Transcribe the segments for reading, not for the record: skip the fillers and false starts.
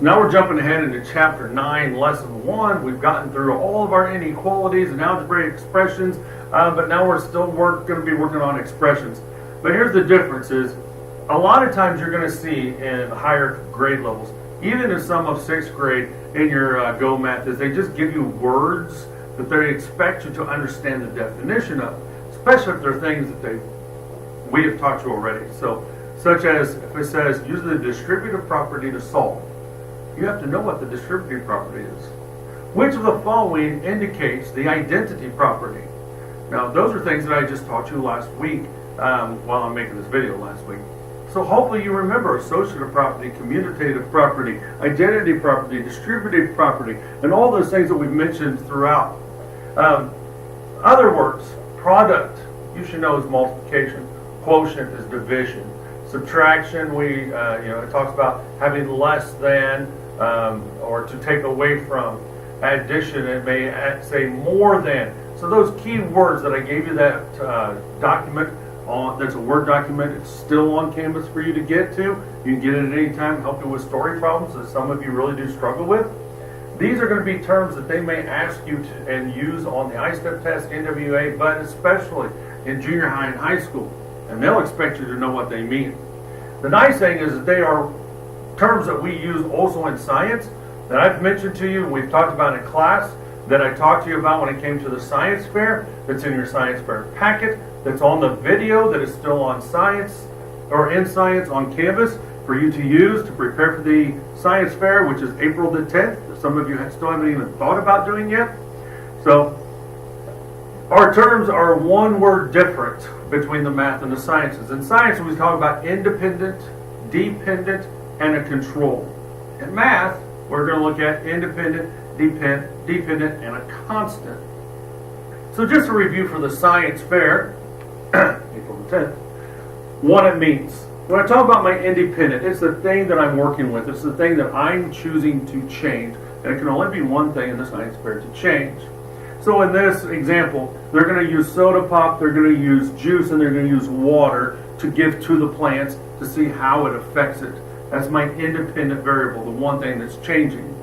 So now we're jumping ahead into chapter 9, lesson 1. We've gotten through all of our inequalities and algebraic expressions, but now we're going to be working on expressions. But here's the difference is, a lot of times you're going to see in higher grade levels, even in some of 6th grade in your Go Math, is they just give you words that they expect you to understand the definition of, especially if they're things that we have taught you already. So, such as if it says, use the distributive property to solve. You have to know what the distributive property is. Which of the following indicates the identity property? Now, those are things that I just taught you last week while I'm making this video last week. So hopefully you remember associative property, commutative property, identity property, distributive property, and all those things that we've mentioned throughout. Other words, product, you should know, is multiplication. Quotient is division. Subtraction, it talks about having less than or to take away from. Addition, it may say more than. So those key words that I gave you that document on, that's a Word document, it's still on Canvas for you to get to. You can get it at any time, help you with story problems that some of you really do struggle with. These are going to be terms that they may ask you to and use on the I-STEP test, NWA, but especially in junior high and high school. And they'll expect you to know what they mean. The nice thing is that they are terms that we use also in science that I've mentioned to you, we've talked about in class, that I talked to you about when it came to the science fair, that's in your science fair packet, that's on the video, that is still on science, or in science on Canvas for you to use to prepare for the science fair, which is April the 10th. Some of you still haven't even thought about doing yet. So, our terms are one word different between the math and the sciences. In science, we talk about independent, dependent, and a control. In math, we're going to look at independent, dependent, and a constant. So just a review for the science fair, April the 10th, what it means. When I talk about my independent, it's the thing that I'm working with. It's the thing that I'm choosing to change. And it can only be one thing in the science fair to change. So in this example, they're going to use soda pop, they're going to use juice, and they're going to use water to give to the plants to see how it affects it. That's my independent variable, the one thing that's changing.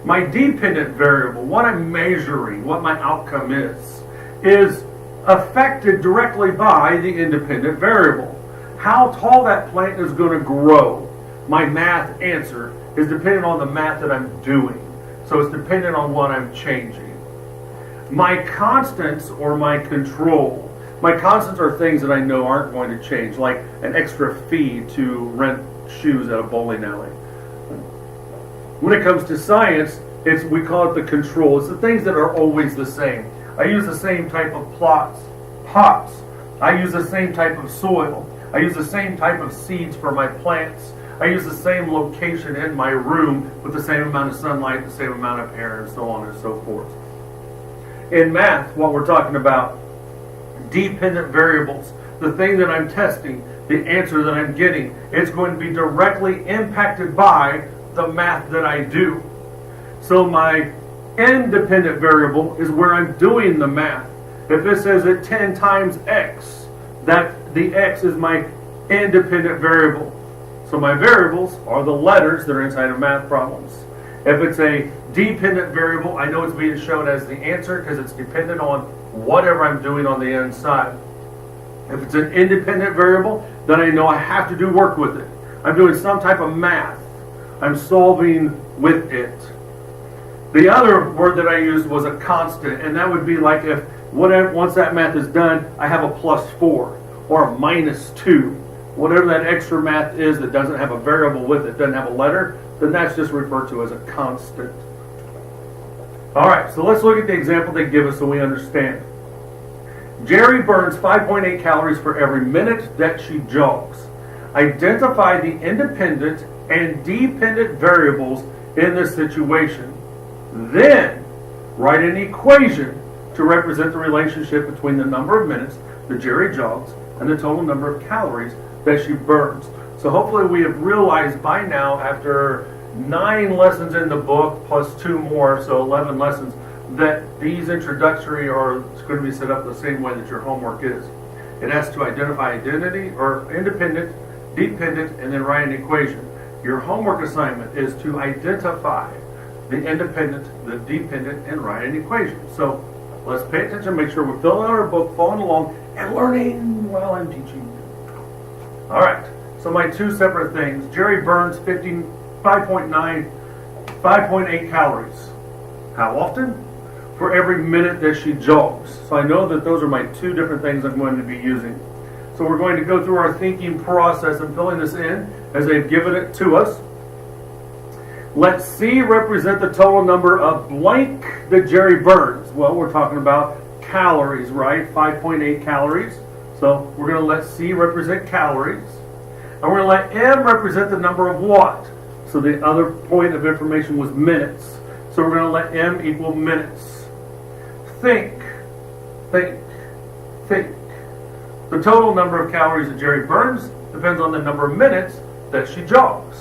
My dependent variable, what I'm measuring, what my outcome is affected directly by the independent variable. How tall that plant is going to grow, my math answer, is dependent on the math that I'm doing. So it's dependent on what I'm changing. My constants or my control. My constants are things that I know aren't going to change, like an extra fee to rent shoes at a bowling alley. When it comes to science, we call it the control. It's the things that are always the same. I use the same type of pots. I use the same type of soil. I use the same type of seeds for my plants. I use the same location in my room with the same amount of sunlight, the same amount of air, and so on and so forth. In math, what we're talking about, dependent variables, the thing that I'm testing, the answer that I'm getting, it's going to be directly impacted by the math that I do. So my independent variable is where I'm doing the math. If it says that 10 times x, that the x is my independent variable. So my variables are the letters that are inside of math problems. If it's a dependent variable, I know it's being shown as the answer because it's dependent on whatever I'm doing on the inside. If it's an independent variable, then I know I have to do work with it. I'm doing some type of math. I'm solving with it. The other word that I used was a constant, and that would be like if once that math is done, I have a +4 or a -2. Whatever that extra math is that doesn't have a variable with it, doesn't have a letter, then that's just referred to as a constant. All right, so let's look at the example they give us so we understand. Jerry burns 5.8 calories for every minute that she jogs. Identify the independent and dependent variables in this situation. Then, write an equation to represent the relationship between the number of minutes that Jerry jogs and the total number of calories that she burns. So hopefully we have realized by now, after 9 lessons in the book plus 2 more, so 11 lessons, that these introductory are going to be set up the same way that your homework is. It has to identify identity or independent, dependent, and then write an equation. your homework assignment is to identify the independent, the dependent, and write an equation. So let's pay attention, make sure we're filling out our book, following along, and learning while I'm teaching. All right, so my two separate things. Jerry burns 5.8 calories. How often? For every minute that she jogs. So I know that those are my two different things I'm going to be using. So we're going to go through our thinking process and filling this in as they've given it to us. Let C represent the total number of blank that Jerry burns. Well, we're talking about calories, right? 5.8 calories. So we're going to let C represent calories. And we're going to let M represent the number of what? So the other point of information was minutes. So we're going to let M equal minutes. Think. The total number of calories that Jerry burns depends on the number of minutes that she jogs.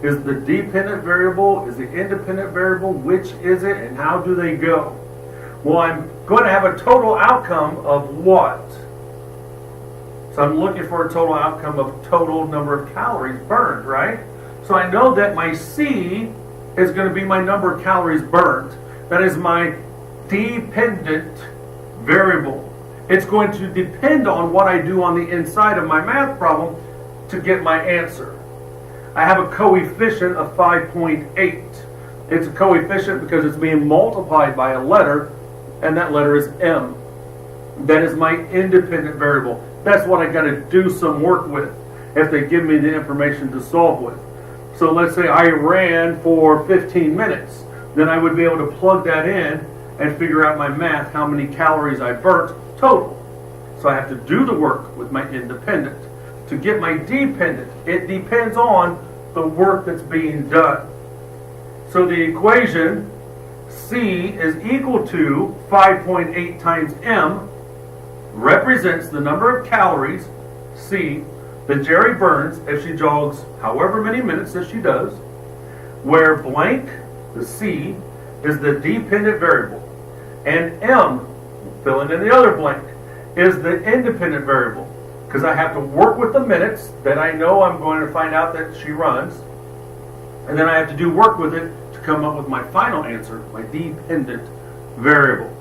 Is the dependent variable, is the independent variable, which is it, and how do they go? Well, I'm going to have a total outcome of what? So I'm looking for a total outcome of total number of calories burned, right? So I know that my C is going to be my number of calories burned. That is my dependent variable. It's going to depend on what I do on the inside of my math problem to get my answer. I have a coefficient of 5.8. It's a coefficient because it's being multiplied by a letter, and that letter is M. That is my independent variable. That's what I got to do some work with if they give me the information to solve with. So let's say I ran for 15 minutes. Then I would be able to plug that in and figure out my math, how many calories I burnt total. So I have to do the work with my independent. To get my dependent, it depends on the work that's being done. So the equation C is equal to 5.8 times M represents the number of calories, C, that Jerry burns if she jogs however many minutes that she does, where blank, the C, is the dependent variable, and M, filling in the other blank, is the independent variable, because I have to work with the minutes that I know I'm going to find out that she runs, and then I have to do work with it to come up with my final answer, my dependent variable.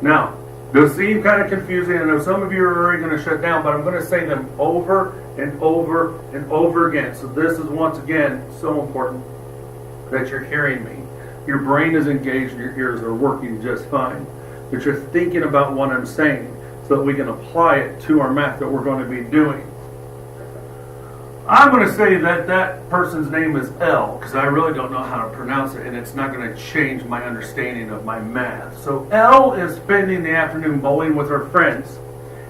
Now, those seem kind of confusing. I know some of you are already going to shut down, but I'm going to say them over and over and over again. So this is, once again, so important that you're hearing me. Your brain is engaged and your ears are working just fine. But you're thinking about what I'm saying so that we can apply it to our math that we're going to be doing. I'm going to say that that person's name is L because I really don't know how to pronounce it, and it's not going to change my understanding of my math. So L is spending the afternoon bowling with her friends.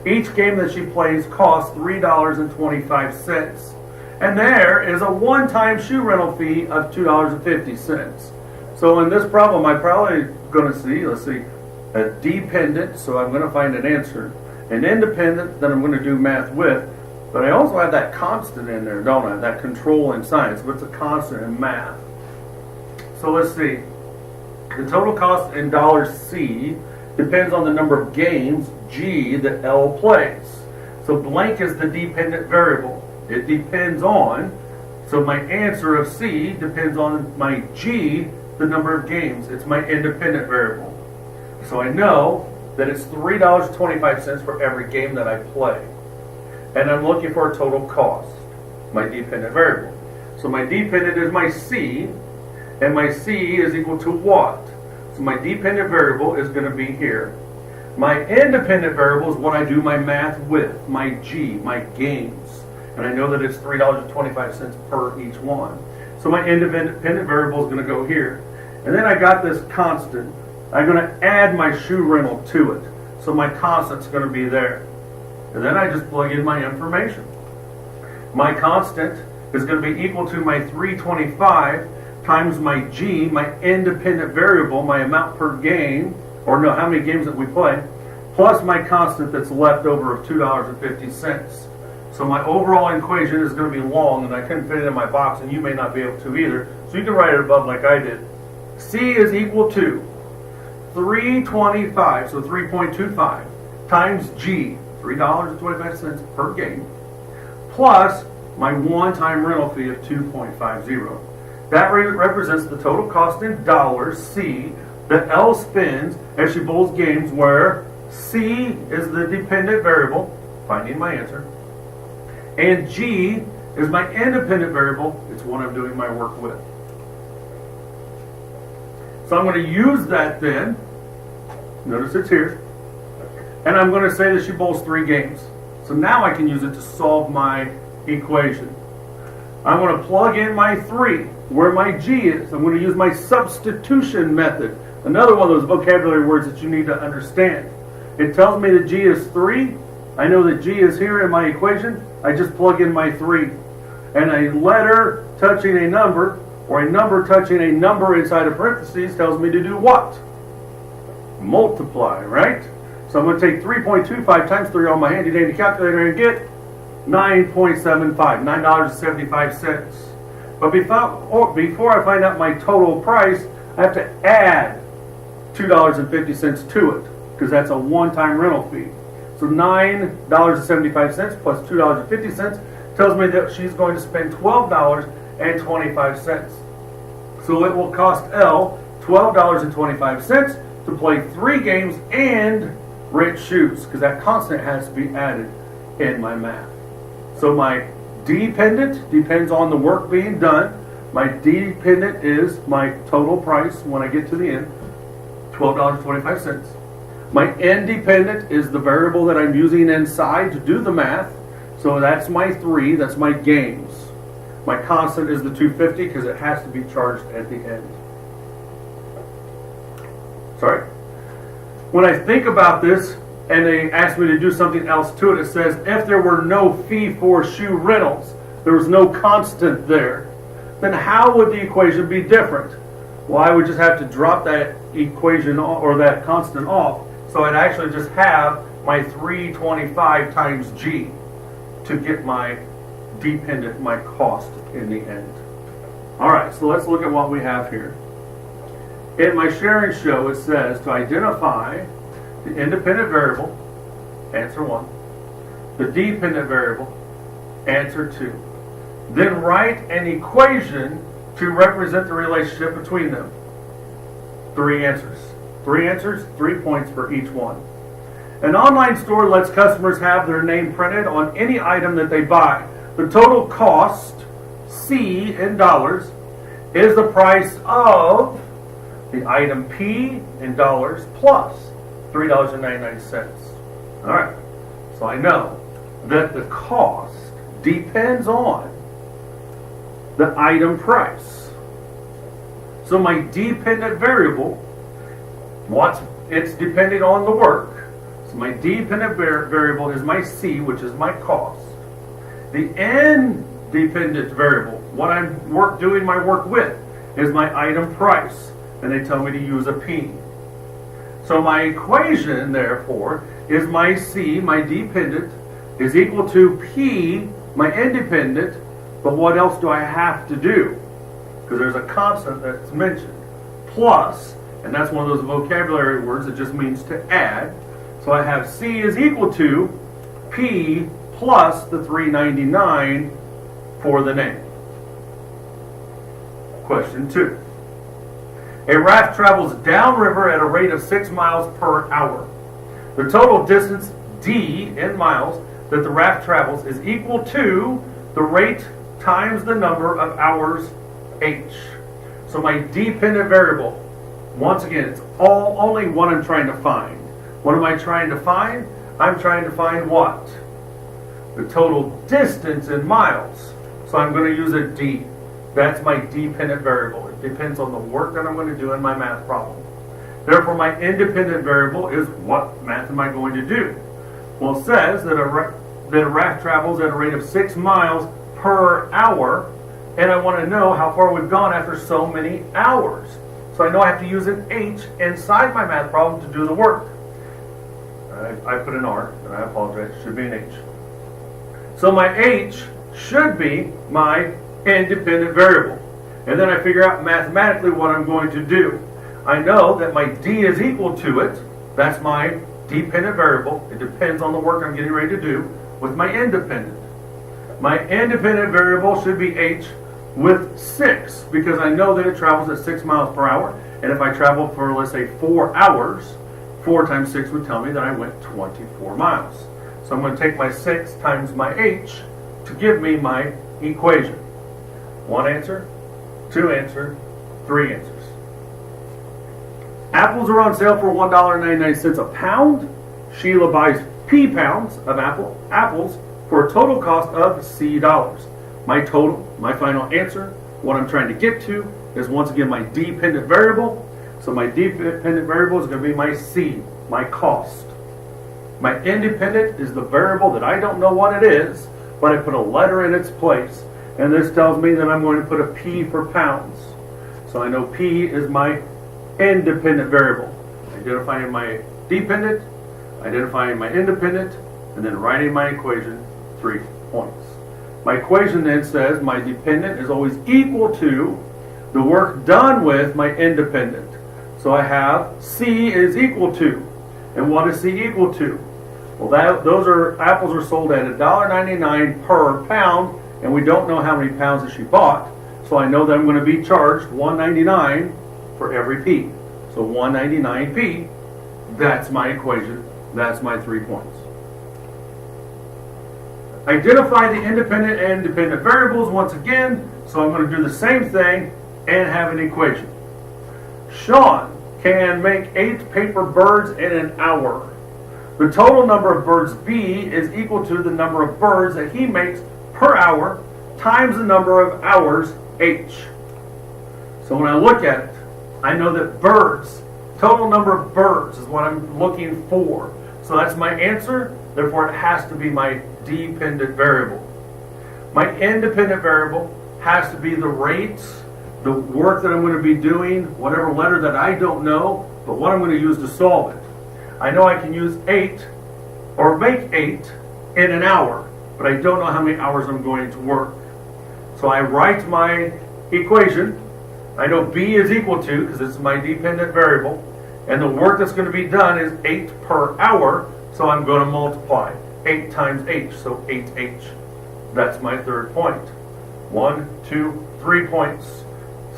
Each game that she plays costs $3.25. And there is a one-time shoe rental fee of $2.50. So in this problem, I'm probably going to see, let's see, a dependent, so I'm going to find an answer. An independent, then I'm going to do math with. But I also have that constant in there, don't I? That control in science, but it's a constant in math. So let's see. The total cost in $C depends on the number of games, G, that L plays. So blank is the dependent variable. It depends on, so my answer of C depends on my G, the number of games. It's my independent variable. So I know that it's $3.25 for every game that I play. And I'm looking for a total cost, my dependent variable. So my dependent is my C, and my C is equal to what? So my dependent variable is going to be here. My independent variable is what I do my math with, my G, my games. And I know that it's $3.25 per each one. So my independent variable is going to go here. And then I got this constant. I'm going to add my shoe rental to it. So my constant's going to be there. And then I just plug in my information. My constant is going to be equal to my 325 times my G, my independent variable, my amount per game, or no, how many games that we play, plus my constant that's left over of $2.50. So my overall equation is going to be long, and I couldn't fit it in my box, and you may not be able to either. So you can write it above like I did. C is equal to 325, so 3.25, times G, $3.25 per game, plus my one-time rental fee of $2.50. That represents the total cost in dollars, C, that L spends as she bowls games where C is the dependent variable, finding my answer, and G is my independent variable, it's what I'm doing my work with. So I'm going to use that then, notice it's here, and I'm going to say that she bowls 3 games. So now I can use it to solve my equation. I'm going to plug in my 3 where my G is. I'm going to use my substitution method. Another one of those vocabulary words that you need to understand. It tells me that G is 3. I know that G is here in my equation. I just plug in my 3. And a letter touching a number, or a number touching a number inside of parentheses, tells me to do what? Multiply, right? So I'm going to take 3.25 times 3 on my handy dandy calculator and get 9.75, $9.75. But before I find out my total price, I have to add $2.50 to it, because that's a one-time rental fee. So $9.75 plus $2.50 tells me that she's going to spend $12.25. So it will cost L $12.25 to play 3 games and rent shoes, because that constant has to be added in my math. So my dependent depends on the work being done. My dependent is my total price when I get to the end, $12.25. My independent is the variable that I'm using inside to do the math. So that's my 3, that's my games. My constant is the $2.50 because it has to be charged at the end. Sorry. When I think about this and they ask me to do something else to it, it says if there were no fee for shoe rentals, there was no constant there, then how would the equation be different? Well, I would just have to drop that equation or that constant off. So I'd actually just have my 325 times G to get my dependent, my cost in the end. All right, so let's look at what we have here. In my share and show, it says to identify the independent variable, answer 1, the dependent variable, answer 2. Then write an equation to represent the relationship between them. 3 answers. 3 answers, 3 points for each one. An online store lets customers have their name printed on any item that they buy. The total cost, C in dollars, is the price of the item P in dollars plus $3.99. All right, so I know that the cost depends on the item price. So my dependent variable, it's depending on the work. So my dependent variable is my C, which is my cost. The independent variable, what I'm doing my work with, is my item price. And they tell me to use a P. So my equation, therefore, is my C, my dependent, is equal to P, my independent, but what else do I have to do? Because there's a constant that's mentioned. Plus, and that's one of those vocabulary words that just means to add. So I have C is equal to P plus the $3.99 for the name. Question 2. A raft travels downriver at a rate of 6 miles per hour. The total distance, D in miles, that the raft travels is equal to the rate times the number of hours, H. So my dependent variable, once again, it's only what I'm trying to find. What am I trying to find? I'm trying to find what? The total distance in miles. So I'm going to use a D. That's my dependent variable. It depends on the work that I'm going to do in my math problem. Therefore, my independent variable is what math am I going to do? Well, it says that a raft travels at a rate of 6 miles per hour, and I want to know how far we've gone after so many hours. So I know I have to use an H inside my math problem to do the work. I put an R, and I apologize, it should be an H. So my H should be my independent variable. And then I figure out mathematically what I'm going to do. I know that my D is equal to it. That's my dependent variable. It depends on the work I'm getting ready to do with my independent. My independent variable should be h with 6 because I know that it travels at 6 miles per hour. And if I travel for, let's say, 4 hours, 4 times 6 would tell me that I went 24 miles. So I'm going to take my 6 times my h to give me my equation. 1 answer, 2 answer, 3 answers. Apples are on sale for $1.99 a pound. Sheila buys P pounds of apples for a total cost of C dollars. My total, my final answer, what I'm trying to get to is once again my dependent variable. So my dependent variable is going to be my C, my cost. My independent is the variable that I don't know what it is, but I put a letter in its place. And this tells me that I'm going to put a P for pounds. So I know P is my independent variable. Identifying my dependent, identifying my independent, and then writing my equation, 3 points. My equation then says my dependent is always equal to the work done with my independent. So I have C is equal to. And what is C equal to? Well, those apples are sold at $1.99 per pound, and we don't know how many pounds that she bought. So I know that I'm going to be charged $1.99 for every P. So 199P, that's my equation. That's my 3 points. Identify the independent and dependent variables once again. So I'm going to do the same thing and have an equation. Sean can make 8 paper birds in an hour. The total number of birds B is equal to the number of birds that he makes per hour times the number of hours H. So when I look at it, I know that birds, total number of birds is what I'm looking for. So that's my answer. Therefore, it has to be my dependent variable. My independent variable has to be the rates, the work that I'm going to be doing, whatever letter that I don't know, but what I'm going to use to solve it. I know I can use 8 or make 8 in an hour, but I don't know how many hours I'm going to work. So I write my equation. I know B is equal to, because it's my dependent variable, and the work that's going to be done is 8 per hour, so I'm going to multiply 8 times H, so 8H. That's my 3rd point. 1, 2, 3 points.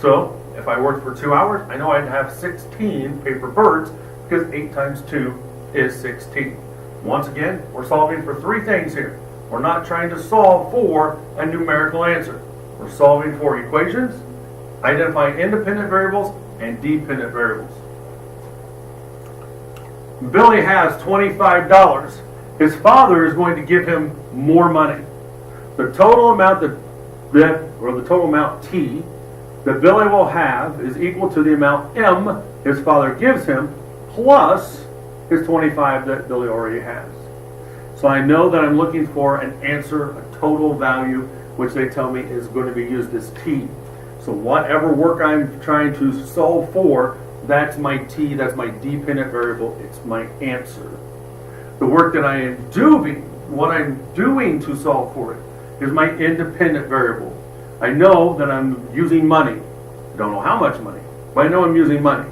So if I worked for 2 hours, I know I'd have 16 paper birds, because 8 times 2 is 16. Once again, we're solving for 3 things here. We're not trying to solve for a numerical answer. We're solving for equations, identifying independent variables and dependent variables. Billy has $25. His father is going to give him more money. The total amount the total amount T that Billy will have is equal to the amount M his father gives him plus his 25 that Billy already has. So I know that I'm looking for an answer, a total value, which they tell me is going to be used as T. So whatever work I'm trying to solve for, that's my T, that's my dependent variable, it's my answer. The work that I am doing, what I'm doing to solve for it, is my independent variable. I know that I'm using money. I don't know how much money, but I know I'm using money.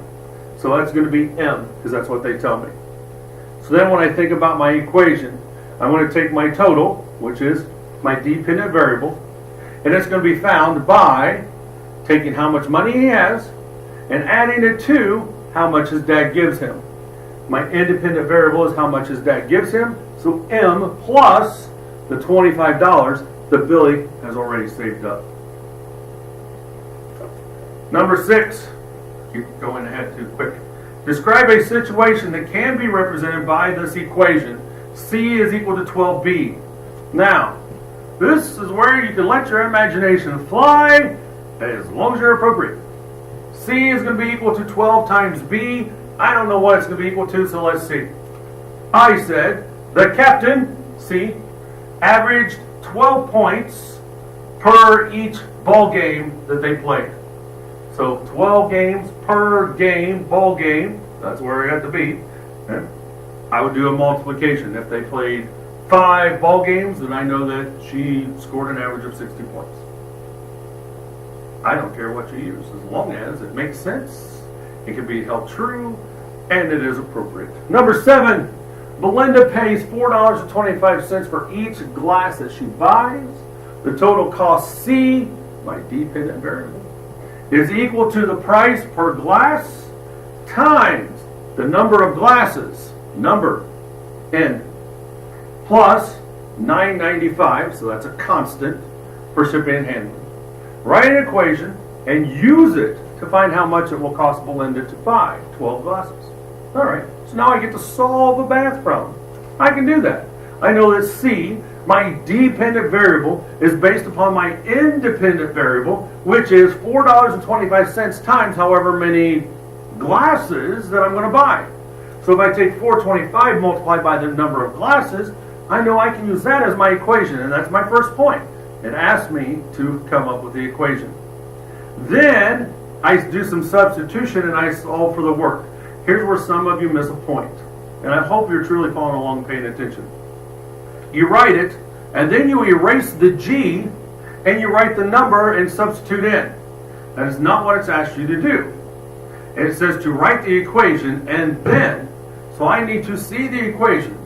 So that's going to be M, because that's what they tell me. So then when I think about my equation, I'm going to take my total, which is my dependent variable, and it's going to be found by taking how much money he has and adding it to how much his dad gives him. My independent variable is how much his dad gives him, so M plus the $25 that Billy has already saved up. Number 6, keep going ahead too quick. Describe a situation that can be represented by this equation. C is equal to 12B. Now, this is where you can let your imagination fly as long as you're appropriate. C is going to be equal to 12 times B. I don't know what it's going to be equal to, so let's see. I said the captain, C, averaged 12 points per each ball game that they played. So 12 games per game, ball game, that's where I got to be. Okay. I would do a multiplication. If they played 5 ball games, then I know that she scored an average of 60 points. I don't care what you use, as long as it makes sense, it can be held true, and it is appropriate. Number 7, Belinda pays $4.25 for each glass that she buys. the total cost C, my dependent variable, is equal to the price per glass times the number of glasses, number N, plus $9.95, so that's a constant for shipping and handling. Write an equation and use it to find how much it will cost Belinda to buy 12 glasses. All right, so now I get to solve a math problem. I can do that. I know that C, my dependent variable, is based upon my independent variable, which is $4.25 times however many glasses that I'm going to buy. So if I take $4.25 multiplied by the number of glasses, I know I can use that as my equation, and that's my first point. It asks me to come up with the equation. Then I do some substitution and I solve for the work. Here's where some of you miss a point, and I hope you're truly following along, paying attention. You write it, and then you erase the G, and you write the number and substitute in. That is not what it's asked you to do. It says to write the equation, and then, so I need to see the equation.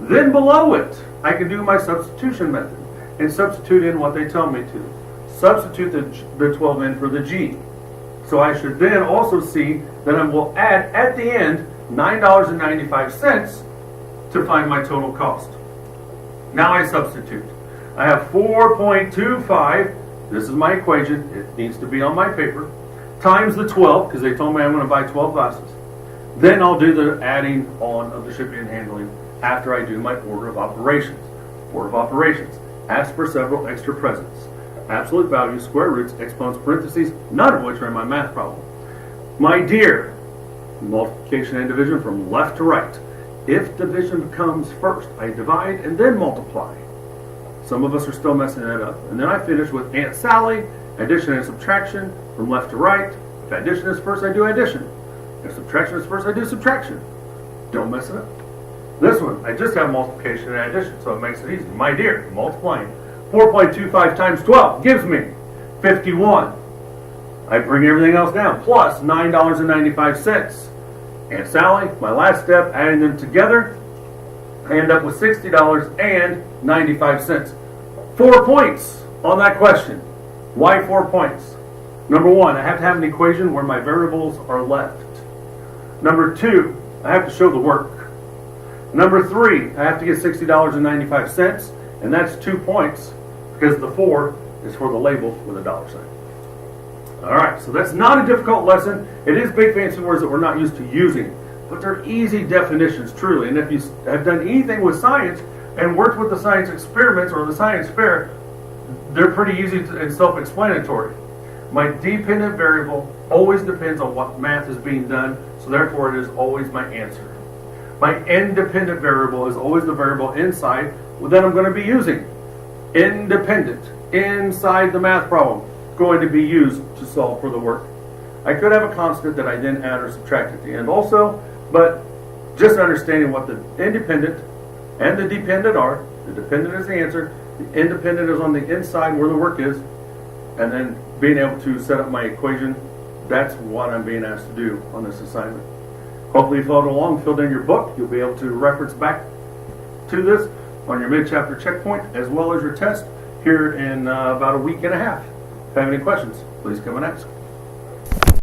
Then below it, I can do my substitution method and substitute in what they tell me to. Substitute the 12 in for the G. So I should then also see that I will add at the end $9.95 to find my total cost. Now I substitute. I have 4.25, this is my equation, it needs to be on my paper, times the 12, because they told me I'm going to buy 12 glasses. Then I'll do the adding on of the shipping and handling after I do my order of operations. Order of operations. Ask for several extra presents. Absolute value, square roots, exponents, parentheses, none of which are in my math problem. My dear, multiplication and division from left to right. If division comes first, I divide and then multiply. Some of us are still messing that up. And then I finish with Aunt Sally, addition and subtraction from left to right. If addition is first, I do addition. If subtraction is first, I do subtraction. Don't mess it up. This one, I just have multiplication and addition, so it makes it easy. My dear, multiplying 4.25 times 12 gives me 51. I bring everything else down, plus $9.95. Aunt Sally, my last step, adding them together, I end up with $60.95. 4 points on that question. Why 4 points? Number one, I have to have an equation where my variables are left. Number two, I have to show the work. Number three, I have to get $60.95, and that's 2 points because the 4 is for the label with a dollar sign. All right, so that's not a difficult lesson. It is big fancy words that we're not used to using, but they're easy definitions, truly. And if you have done anything with science and worked with the science experiments or the science fair, they're pretty easy and self-explanatory. My dependent variable always depends on what math is being done, so therefore it is always my answer. My independent variable is always the variable inside that I'm going to be using. Independent, inside the math problem, going to be used to solve for the work. I could have a constant that I then add or subtract at the end also, but just understanding what the independent and the dependent are. The dependent is the answer, the independent is on the inside where the work is, and then being able to set up my equation, that's what I'm being asked to do on this assignment. Hopefully you followed along, filled in your book. You'll be able to reference back to this on your mid-chapter checkpoint as well as your test here in about a week and a half. If you have any questions, please come and ask.